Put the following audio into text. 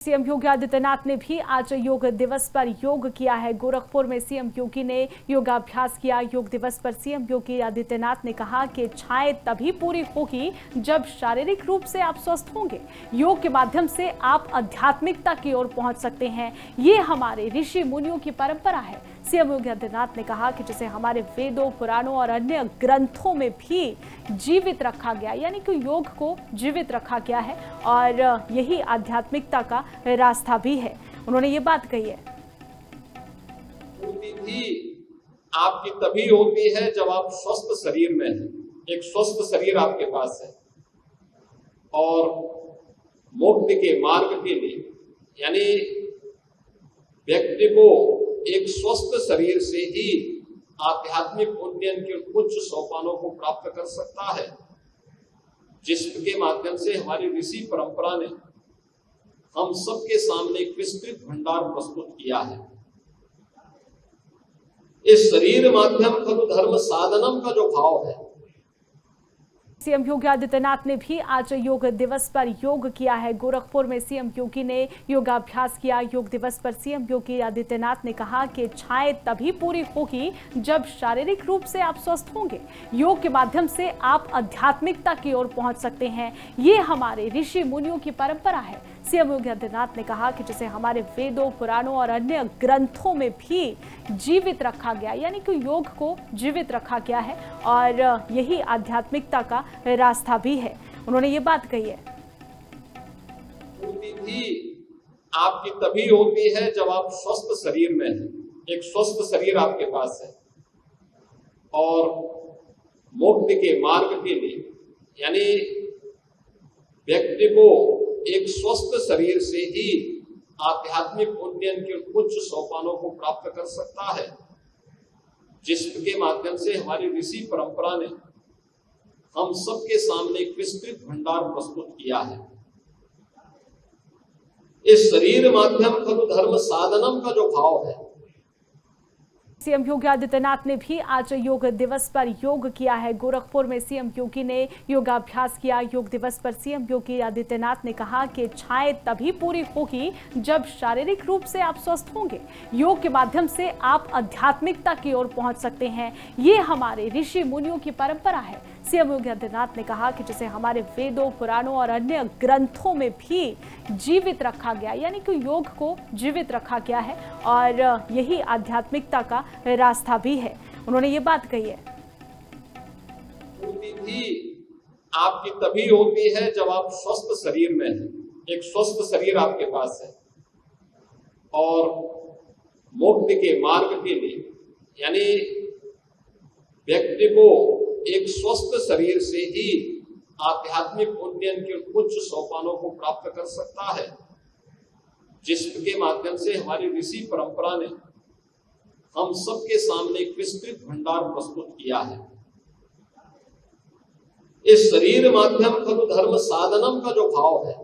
CM Yogi Adityanath ने भी आज योग दिवस पर योग किया है। गोरखपुर में सीएम योगी ने योगाभ्यास किया। योग दिवस पर सीएम योगी आदित्यनाथ ने कहा कि इच्छाएं तभी पूरी होगी जब शारीरिक रूप से आप स्वस्थ होंगे। योग के माध्यम से आप आध्यात्मिकता की ओर पहुंच सकते हैं। ये हमारे ऋषि मुनियों की परंपरा है। सीएम योगी आदित्यनाथ ने कहा कि जिसे हमारे वेदों, पुराणों और अन्य ग्रंथों में भी जीवित रखा गया, यानी कि योग को जीवित रखा गया है और यही आध्यात्मिकता का रास्ता भी है। उन्होंने ये बात कही है। भी आपकी तभी होती है जब आप स्वस्थ शरीर में हैं। एक स्वस्थ शरीर आपके पास है और मुक्ति के मार्ग के लिए, यानी व्यक्ति को एक स्वस्थ शरीर से ही आध्यात्मिक उन्नयन के उच्च सोपानों को प्राप्त कर सकता है, जिसके माध्यम से हमारी ऋषि परंपरा ने हम सबके सामने एक विस्तृत भंडार प्रस्तुत किया है। इस शरीर माध्यम खलु धर्म साधनम का जो भाव है। सीएम योगी आदित्यनाथ ने भी आज योग दिवस पर योग किया है। गोरखपुर में सीएम योगी ने योगाभ्यास किया। योग दिवस पर सीएम योगी आदित्यनाथ ने कहा कि इच्छाएं तभी पूरी होगी जब शारीरिक रूप से आप स्वस्थ होंगे। योग के माध्यम से आप आध्यात्मिकता की ओर पहुंच सकते हैं। ये हमारे ऋषि मुनियों की परंपरा है। सीएम योगी आदित्यनाथ ने कहा कि जिसे हमारे वेदों, पुराणों और अन्य ग्रंथों में भी जीवित रखा गया, यानी कि योग को जीवित रखा गया है और यही आध्यात्मिकता का रास्ता भी है। उन्होंने ये बात कही है। भी आपकी तभी होती है जब आप स्वस्थ शरीर में हैं। एक स्वस्थ शरीर आपके पास है और मुक्ति के मार्ग के लिए, यानी व्यक्ति को एक स्वस्थ शरीर से ही आध्यात्मिक उन्नयन के उच्च सोपानों को प्राप्त कर सकता है, जिसके माध्यम से हमारी ऋषि परंपरा ने हम सबके सामने एक विस्तृत भंडार प्रस्तुत किया है। इस शरीर माध्यम खलु धर्म साधनम का जो भाव है। सीएम योगी आदित्यनाथ ने भी आज योग दिवस पर योग किया है। गोरखपुर में सीएम योगी ने योगाभ्यास किया। योग दिवस पर सीएम योगी आदित्यनाथ ने कहा कि इच्छाएं तभी पूरी होगी जब शारीरिक रूप से आप स्वस्थ होंगे। योग के माध्यम से आप आध्यात्मिकता की ओर पहुंच सकते हैं। ये हमारे ऋषि मुनियों की परंपरा है। सीएम योगी आदित्यनाथ ने कहा कि जिसे हमारे वेदों, पुराणों और अन्य ग्रंथों में भी जीवित रखा गया, यानी कि योग को जीवित रखा गया है और यही आध्यात्मिकता का रास्ता भी है। उन्होंने ये बात कही है। भी आपकी तभी होती है जब आप स्वस्थ शरीर में हैं। एक स्वस्थ शरीर आपके पास है और मुक्ति के मार्ग के लिए, यानी व्यक्ति को एक स्वस्थ शरीर से ही आध्यात्मिक उन्नयन के उच्च सोपानों को प्राप्त कर सकता है, जिसके माध्यम से हमारी ऋषि परंपरा ने हम सबके सामने एक विस्तृत भंडार प्रस्तुत किया है। इस शरीर माध्यम खलु धर्म साधनम का जो भाव है।